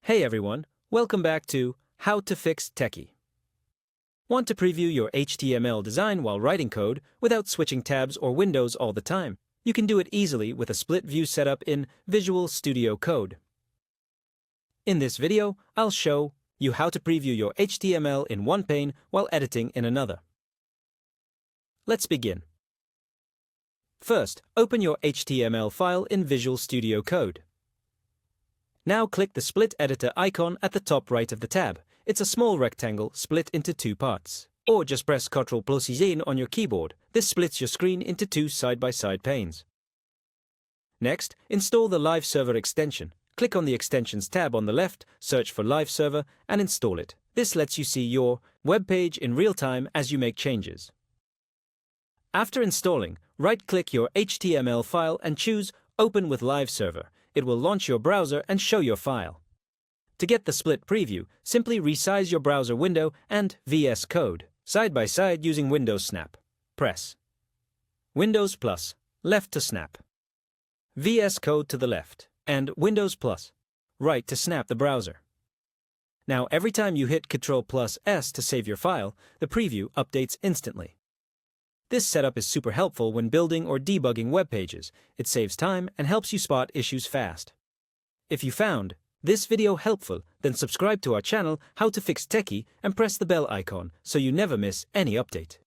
Hey everyone, welcome back to How to Fix Techie. Want to preview your HTML design while writing code without switching tabs or windows all the time? You can do it easily with a split view setup in Visual Studio Code. In this video, I'll show you how to preview your HTML in one pane while editing in another. Let's begin. First, open your HTML file in Visual Studio Code. Now click the Split Editor icon at the top right of the tab. It's a small rectangle split into two parts. Or just press Ctrl+Z on your keyboard. This splits your screen into two side-by-side panes. Next, install the Live Server extension. Click on the Extensions tab on the left, search for Live Server, and install it. This lets you see your web page in real time as you make changes. After installing, right-click your HTML file and choose Open with Live Server. It will launch your browser and show your file. To get the split preview, simply resize your browser window and VS Code side by side using Windows Snap. Press Windows plus left to snap, VS Code to the left, and Windows plus right to snap the browser. Now every time you hit Ctrl+S to save your file, the preview updates instantly. This setup is super helpful when building or debugging web pages. It saves time and helps you spot issues fast. If you found this video helpful, then subscribe to our channel How to Fix Techie and press the bell icon so you never miss any update.